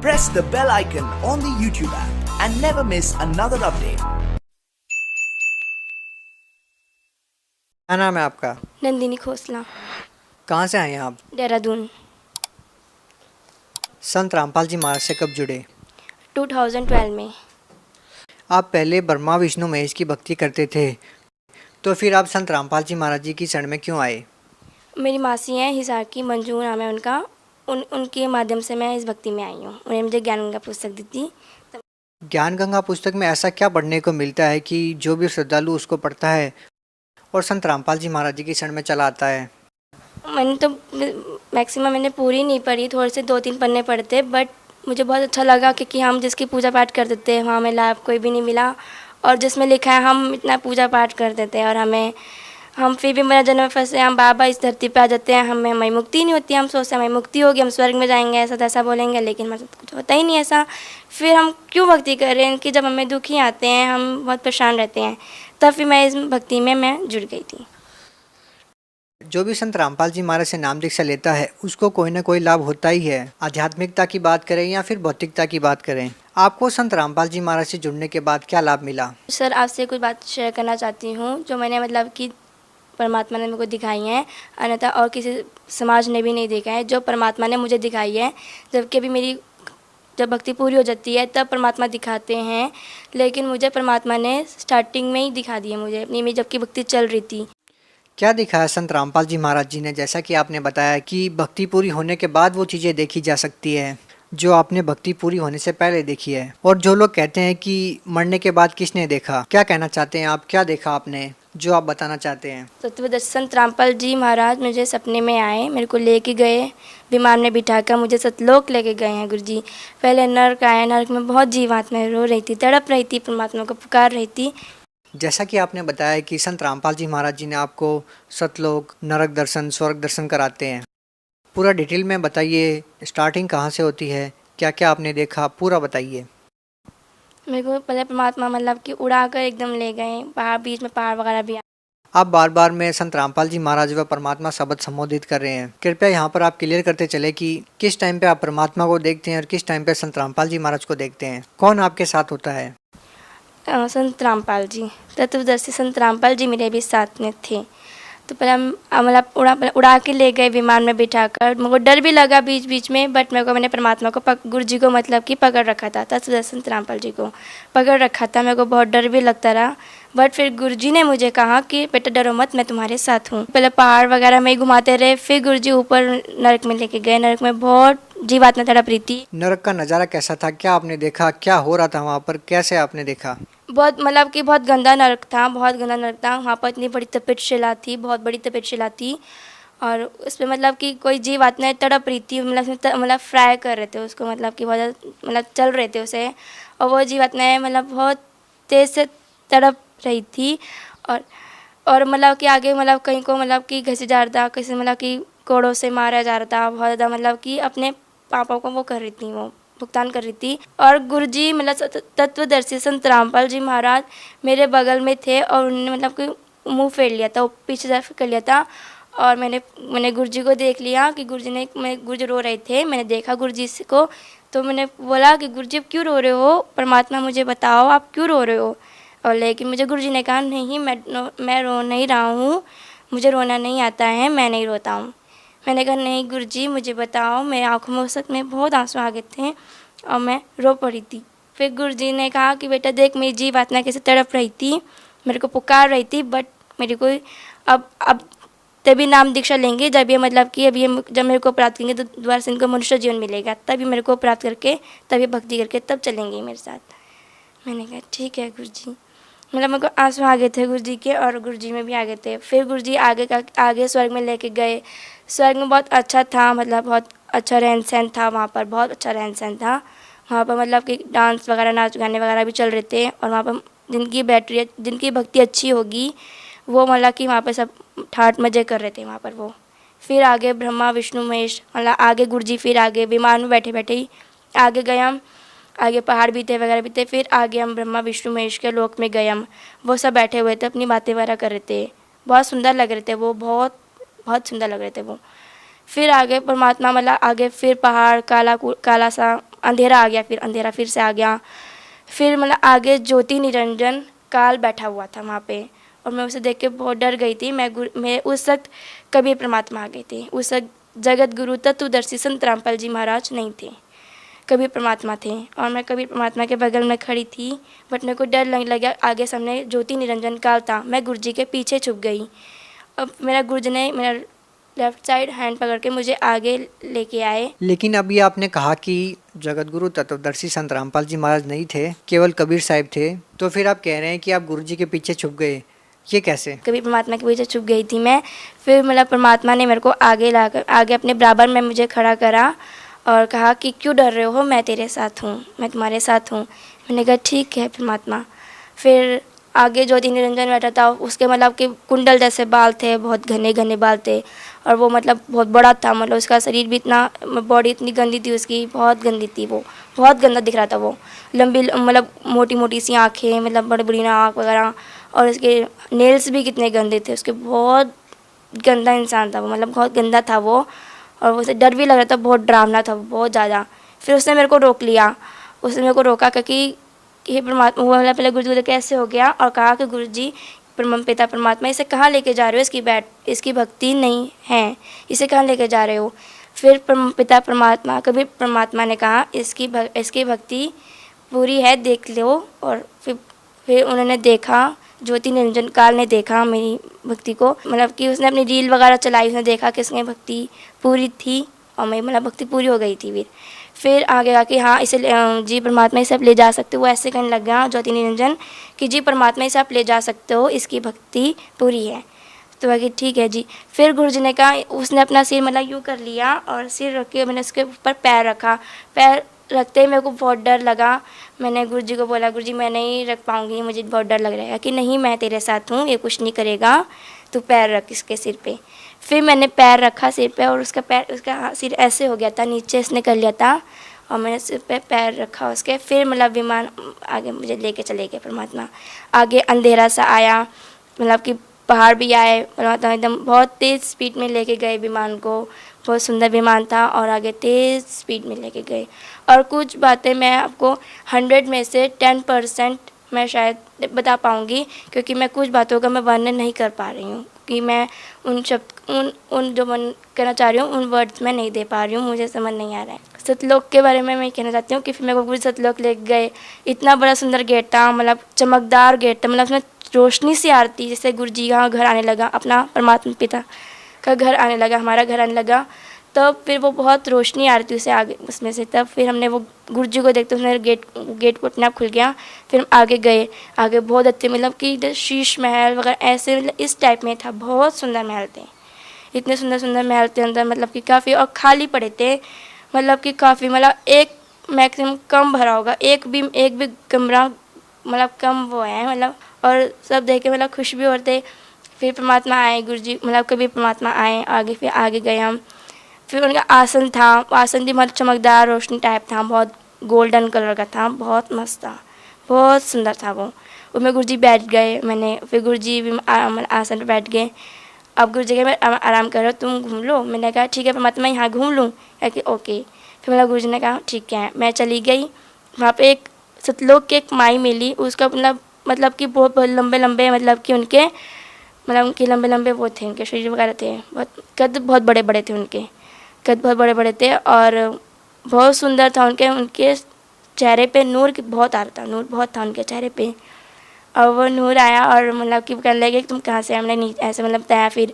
Press the bell icon on the YouTube app and never miss another update. क्या नाम है आपका? नंदिनी खोसला। कहाँ से आए हैं आप? देहरादून। संत रामपाल जी महाराज से कब जुड़े? 2012 में। आप पहले ब्रह्मा विष्णु महेश की भक्ति करते थे, तो फिर आप संत रामपाल जी महाराज जी की शरण में क्यों आए? मेरी मासी हैं हिसार की, मंजू नाम है उनका। उनके माध्यम से मैं इस भक्ति में आई हूँ। उन्होंने मुझे ज्ञान गंगा पुस्तक दी थी। ज्ञान गंगा पुस्तक में ऐसा क्या पढ़ने को मिलता है कि जो भी श्रद्धालु उसको पढ़ता है और संत रामपाल जी महाराज जी की शरण में चला आता है? मैंने तो मैक्सिमम मैंने पूरी नहीं पढ़ी, थोड़े से 2-3 पन्ने पढ़ते, बट मुझे बहुत अच्छा लगा क्योंकि हम जिसकी पूजा पाठ करते थे वहाँ हमें लाभ कोई भी नहीं मिला, और जिसमें लिखा है हम इतना पूजा पाठ करते थे और हम फिर भी मेरा जन्म फंसे, हम बाबा इस धरती पे आ जाते हैं, हमें मुक्ति नहीं होती। हम सोचते हैं हमें मुक्ति होगी, हम स्वर्ग में जाएंगे, ऐसा तैसा बोलेंगे, लेकिन हमारे साथ कुछ होता ही नहीं ऐसा। फिर हम क्यों भक्ति कर रहे हैं कि जब हमें दुखी आते हैं, हम बहुत परेशान रहते हैं, तब फिर मैं इस भक्ति में मैं जुड़ गई थी। जो भी संत रामपाल जी महाराज से नाम दीक्षा लेता है उसको कोई ना कोई लाभ होता ही है। आध्यात्मिकता की बात करें या फिर भौतिकता की बात करें, आपको संत रामपाल जी महाराज से जुड़ने के बाद क्या लाभ मिला? सर, आपसे कुछ बात शेयर करना चाहती हूँ जो मैंने मतलब कि परमात्मा ने मेरे को दिखाई है, अन्यथा और किसी समाज ने भी नहीं देखा है, जो परमात्मा ने मुझे दिखाई है। जबकि अभी मेरी जब भक्ति पूरी हो जाती है तब परमात्मा दिखाते हैं, लेकिन मुझे परमात्मा ने स्टार्टिंग में ही दिखा दिया मुझे अपनी में जबकि भक्ति चल रही थी। क्या दिखाया संत रामपाल जी महाराज जी ने? जैसा कि आपने बताया कि भक्ति पूरी होने के बाद वो चीज़ें देखी जा सकती है जो आपने भक्ति पूरी होने से पहले देखी है। और जो लोग कहते हैं कि मरने के बाद किसने देखा, क्या कहना चाहते हैं आप? क्या देखा आपने जो आप बताना चाहते हैं? तत्वदर्शी संत रामपाल जी महाराज मुझे सपने में आए, मेरे को लेके गए, विमान में बिठाकर मुझे सतलोक लेके गए हैं गुरु जी। पहले नर्क आए, नर्क में बहुत जीवात्माएं रो रही थी, तड़प रही थी, परमात्मा को पुकार रही थी। जैसा कि आपने बताया कि संत रामपाल जी महाराज जी ने आपको सतलोक, नरक दर्शन, स्वर्ग दर्शन कराते हैं, पूरा डिटेल में बताइए। स्टार्टिंग कहाँ से होती है, क्या क्या आपने देखा, पूरा बताइए। मेरे को पहले परमात्मा मतलब कि उड़ा कर एकदम ले गए, पहाड़ बीच में पहाड़ वगैरह भी। आप बार बार में संत रामपाल जी महाराज व परमात्मा शब्द संबोधित कर रहे हैं, कृपया यहाँ पर आप क्लियर करते चले कि किस टाइम पे आप परमात्मा को देखते हैं और किस टाइम पे संत रामपाल जी महाराज को देखते हैं। कौन आपके साथ होता है? संत रामपाल जी, तत्वदर्शी संत रामपाल जी मेरे भी साथ में थे। तो पहले हम मतलब उड़ा के ले गए विमान में बिठाकर। मेरे को डर भी लगा बीच बीच में, बट मैंने परमात्मा को गुरु जी को मतलब कि पकड़ रखा था, तत्वदर्शी संत रामपाल जी को पकड़ रखा था। मेरे को बहुत डर भी लगता रहा, बट फिर गुरु जी ने मुझे कहा कि बेटा डरो मत, मैं तुम्हारे साथ हूँ। पहले पहाड़ वगैरह में ही घुमाते रहे, फिर गुरु जी ऊपर नरक में लेके गए। नरक में बहुत जीवात्मा तड़प रही थी। नरक का नज़ारा कैसा था? क्या आपने देखा? क्या हो रहा था वहाँ पर? कैसे आपने देखा? बहुत मतलब कि बहुत गंदा नरक था, बहुत गंदा नरक था। वहाँ पर इतनी बड़ी तपेटशिला थी, बहुत बड़ी तपेटशिला थी, और उसमें मतलब कि कोई जीव आत्माएं तड़प रही थी, मतलब फ्राई कर रहे थे उसको, मतलब कि बहुत मतलब चल रहे थे उसे, और वो जीव आत्माएं मतलब बहुत तेज़ से तड़प रही थी। और मतलब कि आगे मतलब कहीं को मतलब कि घसे जा रहा था, किसी मतलब कि कोड़ों से मारा जा रहा था, बहुत ज़्यादा मतलब कि अपने पापों को वो कर रही थी, वो भुगतान कर रही थी। और गुरु जी मतलब तत्वदर्शी संत रामपाल जी महाराज मेरे बगल में थे, और उन्होंने मतलब कि मुंह फेर लिया था, वो पीछे तरफ कर लिया था, और मैंने गुरु जी को देख लिया कि गुरु जी रो रहे थे। मैंने देखा गुरु जी को, तो मैंने बोला कि गुरु जी आप क्यों रो रहे हो? परमात्मा मुझे बताओ आप क्यों रो रहे हो? और लेकिन मुझे गुरु जी ने कहा नहीं, मैं रो नहीं रहा हूँ, मुझे रोना नहीं आता है, मैं नहीं रोता हूँ। मैंने कहा नहीं गुरु जी मुझे बताओ। मेरी आँखों में उस वक्त में बहुत आंसू आ गए थे और मैं रो पड़ी थी। फिर गुरु जी ने कहा कि बेटा देख मेरी जीवात्मा कैसे तड़प रही थी, मेरे को पुकार रही थी, बट मेरे को अब तभी नाम दीक्षा लेंगे जब ये मतलब कि जब मेरे को प्राप्त करेंगे तो दोबारा से इनको मनुष्य जीवन मिलेगा, तभी मेरे को प्राप्त करके तभी भक्ति करके तब चलेंगे मेरे साथ। मैंने कहा ठीक है गुरु जी। मतलब मेरे को आंसू आ गए थे गुरु जी के, और गुरु जी में भी आ गए थे। फिर गुरु जी आगे स्वर्ग में लेके गए। स्वर्ग में बहुत अच्छा था, मतलब बहुत अच्छा रहन सहन था वहाँ पर, बहुत अच्छा रहन सहन था वहाँ पर। मतलब कि डांस वगैरह, नाच गाने वगैरह भी चल रहे थे, और वहाँ पर जिनकी भक्ति अच्छी होगी वो मतलब कि वहाँ पर सब ठाट मजे कर रहे थे वहाँ पर वो। फिर आगे ब्रह्मा विष्णु महेश, मतलब आगे गुरु जी, फिर आगे विमान में बैठे बैठे ही आगे गए हम, आगे पहाड़ भी थे वगैरह भी थे। फिर आगे हम ब्रह्मा विष्णु महेश के लोक में गए हम, वो सब बैठे हुए थे, अपनी बातें वगैरह कर रहे थे, बहुत सुंदर लग रहे थे वो, बहुत सुंदर लग रहे थे वो। फिर आगे परमात्मा मतलब आगे फिर पहाड़ काला सा अंधेरा आ गया, फिर अंधेरा फिर से आ गया। फिर मतलब आगे ज्योति निरंजन काल बैठा हुआ था वहाँ पे, और मैं उसे देख के बहुत डर गई थी। मैं उस वक्त कबीर परमात्मा आ गए थे। उस वक्त जगत गुरु तत्वदर्शी संत रामपाल जी महाराज नहीं थे, कबीर परमात्मा थे, और मैं कबीर परमात्मा के बगल में खड़ी थी। बट मेरे को डर लगने लगा, आगे सामने ज्योति निरंजन काल था। मैं गुरुजी के पीछे छुप गई। अब मेरा गुरुजी ने मेरा लेफ्ट साइड हैंड पकड़ के मुझे आगे लेके आए। लेकिन अभी आपने कहा कि जगत गुरु तत्वदर्शी संत रामपाल जी महाराज नहीं थे, केवल कबीर साहिब थे, तो फिर आप कह रहे हैं कि आप गुरुजी के पीछे छुप गए, ये कैसे? कबीर परमात्मा के पीछे छुप गई थी मैं। फिर मतलब परमात्मा ने मेरे को आगे अपने बराबर में मुझे खड़ा करा और कहा कि क्यों डर रहे हो, मैं तेरे साथ हूँ, मैं तुम्हारे साथ हूँ। मैंने कहा ठीक है परमात्मा। फिर आगे ज्योति निरंजन बैठा था, उसके मतलब कि कुंडल जैसे बाल थे, बहुत घने घने बाल थे, और वो मतलब बहुत बड़ा था, मतलब उसका शरीर भी इतना, बॉडी इतनी गंदी थी उसकी, बहुत गंदी थी वो, बहुत गंदा दिख रहा था वो। लंबी मतलब मोटी मोटी सी आँखें, मतलब बड़ी बड़ी आँख वगैरह, और उसके नेल्स भी कितने गंदे थे उसके। बहुत गंदा इंसान था वो, मतलब बहुत गंदा था वो, और उसे डर भी लग रहा था, बहुत डरावना था वो, बहुत ज़्यादा। फिर उसने मेरे को रोक लिया, उसने मेरे को रोका क्योंकि ये परमात्मा हुआ, मतलब पहले गुरुजी को कैसे हो गया, और कहा कि गुरुजी परम पिता परमात्मा, इसे कहाँ लेके जा रहे हो, इसकी भक्ति नहीं है, इसे कहाँ लेके जा रहे हो। फिर परम पिता परमात्मा कबीर परमात्मा ने कहा इसकी भक्ति पूरी है, देख लो। और फिर उन्होंने देखा, ज्योति निरंजन काल ने देखा मेरी भक्ति को, मतलब कि उसने अपनी रील वगैरह चलाई, उसने देखा कि इसमें भक्ति पूरी थी, और मेरी मतलब भक्ति पूरी हो गई थी। फिर आगे आके हाँ इसे जी परमात्मा इसे आप ले जा सकते हो, वो ऐसे कहने लग गया ज्योति निरंजन कि जी परमात्मा इसे आप ले जा सकते हो, इसकी भक्ति पूरी है। तो बाकी ठीक है जी। फिर गुरुजी ने कहा, उसने अपना सिर मतलब यूँ कर लिया, और सिर रख के मैंने उसके ऊपर पैर रखा। पैर रखते ही मेरे को बहुत डर लगा। मैंने गुरुजी को बोला, गुरुजी मैं नहीं रख पाऊँगी, मुझे बहुत डर लग रहा है। कि नहीं मैं तेरे साथ हूँ, ये कुछ नहीं करेगा, तू पैर रख इसके सिर पे। फिर मैंने पैर रखा सिर पे, और उसका सिर ऐसे हो गया था, नीचे इसने कर लिया था, और मैंने सिर पे पैर रखा उसके। फिर मतलब विमान आगे मुझे लेके चले गए परमात्मा। आगे अंधेरा सा आया, मतलब कि पहाड़ भी आए, परमात्मा एकदम बहुत तेज़ स्पीड में लेके गए विमान को। बहुत सुंदर विमान था, और आगे तेज़ स्पीड में लेके गए। और कुछ बातें मैं आपको 100 में से 10% मैं शायद बता पाऊँगी, क्योंकि मैं कुछ बातों का मैं वर्णन नहीं कर पा रही हूँ, कि मैं उन शब्द उन जो मन कहना चाह रही हूँ उन वर्ड्स में नहीं दे पा रही हूँ, मुझे समझ नहीं आ रहा है। सतलोक के बारे में मैं कहना चाहती हूँ कि फिर मेरे को गुरु सतलोक ले गए। इतना बड़ा सुंदर गेट था, मतलब चमकदार गेट था, मतलब उसमें रोशनी सी आ रही थी, जैसे गुरु जी का घर आने लगा, अपना परमात्मा पिता का घर आने लगा, हमारा घर आने लगा। तब फिर वो बहुत रोशनी आ रही थी उसे आगे उसमें से। तब फिर हमने वो गुरुजी को देखते उसने गेट को अपने आप खुल गया। फिर हम आगे गए, आगे बहुत अच्छे मतलब कि शीश महल वगैरह ऐसे, मतलब इस टाइप में था। बहुत सुंदर महल थे, इतने सुंदर सुंदर महल थे अंदर, मतलब कि काफ़ी, और खाली पड़े थे, मतलब कि काफ़ी, मतलब एक मैक्सिमम कम भरा होगा, एक भी कमरा मतलब कम वो है, मतलब। और सब देख के मतलब खुश भी होते। फिर परमात्मा आए, गुरुजी मतलब कभी परमात्मा आए आगे। फिर आगे गए हम। फिर उनका आसन था, आसन भी बहुत चमकदार रोशनी टाइप था, बहुत गोल्डन कलर का था, बहुत मस्त था, बहुत सुंदर था वो। उसमें गुरुजी बैठ गए, मैंने फिर गुरुजी भी आसन पर बैठ गए। अब गुरुजी के मैं आराम करो, तुम घूम लो। मैंने कहा ठीक है परमात्मा, यहाँ घूम लूँ? ओके। फिर मतलब गुरुजी ने कहा ठीक है। मैं चली गई, वहाँ पे एक सतलोक की एक माई मिली, उसका मतलब कि बहुत लंबे लंबे, मतलब कि उनके लंबे लंबे वो थे, उनके शरीर वगैरह थे, बहुत कद बहुत बड़े बड़े थे, उनके कद बहुत बड़े बड़े थे, और बहुत सुंदर था उनके चेहरे पे नूर बहुत आ रहा था, नूर बहुत था उनके चेहरे पे। और वो नूर आया, और मतलब कि कहने लगे कि तुम कहाँ से? हमने नहीं ऐसे मतलब बताया। फिर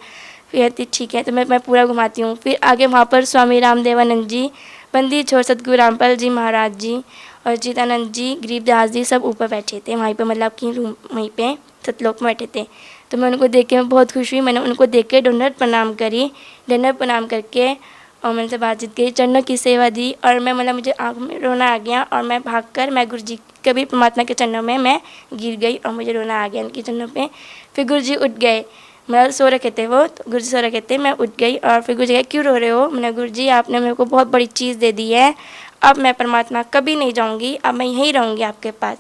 ठीक है, तो मैं पूरा घुमाती हूँ। फिर आगे वहाँ पर स्वामी रामदेवानंद जी, बंदी छोड़ सतगुरु रामपाल जी महाराज जी, और जीतानंद जी, गरीबदास जी सब ऊपर बैठे थे वहीं पे, मतलब कि रूम वहीं पे सतलोक में बैठे थे। तो मैं उनको देख के मैं बहुत खुश हुई। मैंने उनको देख के दंडवत प्रणाम करी, दंडवत प्रणाम करके और मैंने से बातचीत की, चरणों की सेवा दी, और मैं मतलब मुझे आँख में रोना आ गया, और मैं भागकर मैं गुरुजी कबीर परमात्मा के चरणों में मैं गिर गई, और मुझे रोना आ गया उनके चरणों पे। फिर गुरुजी उठ गए, मतलब सो रखे थे वो, तो गुरुजी सो रखे थे, मैं उठ गई। और फिर गुरुजी कहे क्यों रो रहे हो? मैंने गुरुजी आपने मेरे को बहुत बड़ी चीज़ दे दी है, अब मैं परमात्मा कभी नहीं जाऊँगी, अब मैं यहीं रहूँगी आपके पास।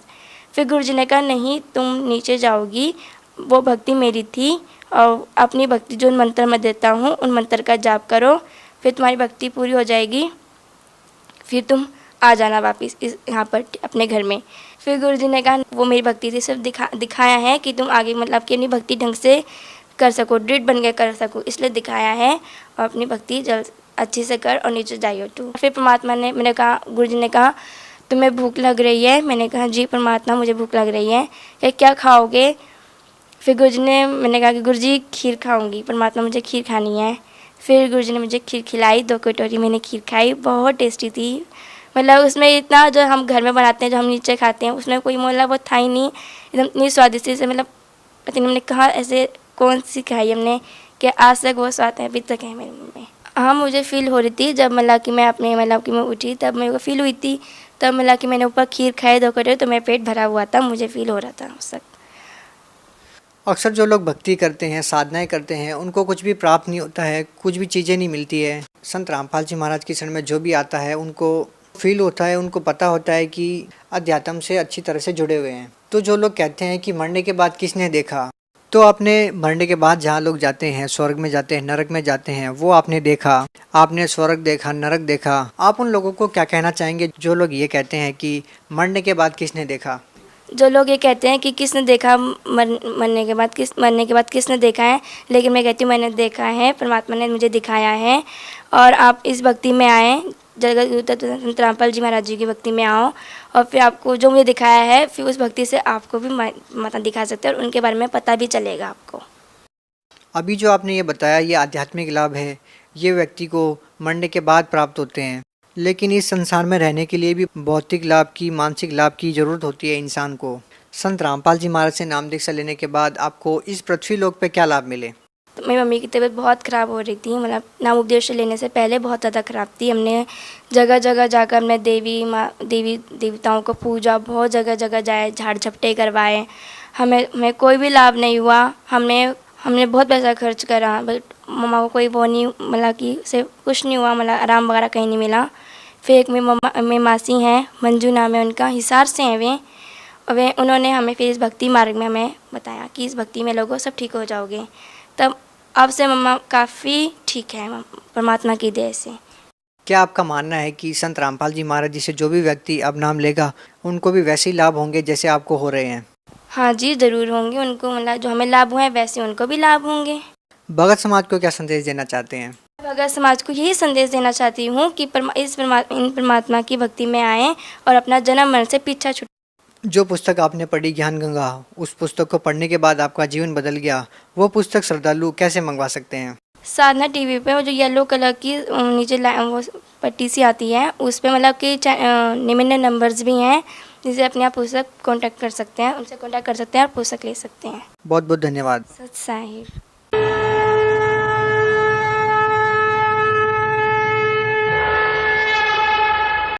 फिर गुरुजी ने कहा नहीं, तुम नीचे जाओगी, वो भक्ति मेरी थी, और अपनी भक्ति जो मंत्र मैं देता हूँ उन मंत्र का जाप करो, फिर तुम्हारी भक्ति पूरी हो जाएगी, फिर तुम आ जाना वापस इस यहाँ पर अपने घर में। फिर गुरुजी ने कहा वो मेरी भक्ति थी, सिर्फ दिखाया है कि तुम आगे मतलब कि अपनी भक्ति ढंग से कर सको, दृढ़ बन के कर सको, इसलिए दिखाया है। और अपनी भक्ति जल्द अच्छे से कर और नीचे जाइयो तू। फिर परमात्मा ने, मैंने कहा, गुरुजी ने कहा तुम्हें भूख लग रही है? मैंने कहा जी परमात्मा मुझे भूख लग रही है। क्या खाओगे? फिर गुरुजी ने, मैंने कहा कि गुरुजी खीर खाऊंगी, परमात्मा मुझे खीर खानी है। फिर गुरुजी ने मुझे खीर खिलाई, 2 कटोरी मैंने खीर खाई, बहुत टेस्टी थी। मतलब उसमें इतना जो हम घर में बनाते हैं, जो हम नीचे खाते हैं, उसमें कोई मतलब वो था ही नहीं, एकदम इतनी स्वादिष्ट से, मतलब पता नहीं हमने कहा ऐसे कौन सी खाई हमने कि आज तक वो स्वाद है, अभी तक है मेरे मुँह में। हाँ मुझे फ़ील हो रही थी जब मतलब कि मैं अपने मतलब कि मैं उठी, तब मेरे को फ़ील हुई थी, तब मतलब कि मैंने ऊपर खीर खाई 2 कटोरी, तो मेरा पेट भरा हुआ था, मुझे फ़ील हो रहा था उस वक्त। अक्सर जो लोग भक्ति करते हैं, साधनाएं करते हैं, उनको कुछ भी प्राप्त नहीं होता है, कुछ भी चीज़ें नहीं मिलती है। संत रामपाल जी महाराज की शरण में जो भी आता है उनको फील होता है, उनको पता होता है कि अध्यात्म से अच्छी तरह से जुड़े हुए हैं। तो जो लोग कहते हैं कि मरने के बाद किसने देखा, तो आपने मरने के बाद जहाँ लोग जाते हैं, स्वर्ग में जाते हैं, नरक में जाते हैं, वो आपने देखा, आपने स्वर्ग देखा, नरक देखा। आप उन लोगों को क्या कहना चाहेंगे जो लोग ये कहते हैं कि मरने के बाद किसने देखा? जो लोग ये कहते हैं कि किसने देखा, मरने के बाद किसने देखा है, लेकिन मैं कहती हूँ मैंने देखा है, परमात्मा ने मुझे दिखाया है। और आप इस भक्ति में आएँ, जगत गुरु संत रामपाल जी महाराज जी की भक्ति में आओ, और फिर आपको जो मुझे दिखाया है, फिर उस भक्ति से आपको भी मतलब दिखा सकते हैं और उनके बारे में पता भी चलेगा आपको। अभी जो आपने ये बताया, ये आध्यात्मिक लाभ है, ये व्यक्ति को मरने के बाद प्राप्त होते हैं। लेकिन इस संसार में रहने के लिए भी भौतिक लाभ की, मानसिक लाभ की ज़रूरत होती है इंसान को। संत रामपाल जी महाराज से नाम दीक्षा लेने के बाद आपको इस पृथ्वी लोक पे क्या लाभ मिले? तो मेरी मम्मी की तबीयत बहुत ख़राब हो रही थी, मतलब नाम उपदेश लेने से पहले बहुत ज़्यादा ख़राब थी। हमने जगह जगह जाकर हमने देवी देवताओं को पूजा, बहुत जगह जगह जाए, झाड़ झपटे करवाए, हमें कोई भी लाभ नहीं हुआ। हमने बहुत पैसा खर्च करा, बट मम्मा को कोई वो नहीं, मतलब कि उसे कुछ नहीं हुआ, मतलब आराम वगैरह कहीं नहीं मिला। फिर एक मेरी मासी हैं, मंजू नाम है उनका, हिसार से हैं वे, और उन्होंने हमें फिर इस भक्ति मार्ग में हमें बताया कि इस भक्ति में लोगों सब ठीक हो जाओगे। तब अब से मम्मा काफ़ी ठीक है परमात्मा की दया से। क्या आपका मानना है कि संत रामपाल जी महाराज जी से जो भी व्यक्ति अब नाम लेगा, उनको भी वैसे ही लाभ होंगे जैसे आपको हो रहे हैं? हाँ जी ज़रूर होंगे, उनको मतलब जो हमें लाभ हुए हैं वैसे उनको भी लाभ होंगे। भगत समाज को क्या संदेश देना चाहते हैं? भगत समाज को यही संदेश देना चाहती हूँ कि इन परमात्मा की भक्ति में आएँ और अपना जन्म मरण से पीछा छुट। जो पुस्तक आपने पढ़ी ज्ञान गंगा, उस पुस्तक को पढ़ने के बाद आपका जीवन बदल गया, वो पुस्तक श्रद्धालु कैसे मंगवा सकते हैं? साधना टीवी पे वो जो येलो कलर की नीचे वो पट्टी सी आती है, उस पे मतलब कि निम्न नंबर्स भी हैं, जिसे अपने आप पुस्तक कांटेक्ट कर सकते हैं, उनसे कांटेक्ट कर सकते हैं और पुस्तक ले सकते हैं। बहुत बहुत धन्यवाद। सत साहिब।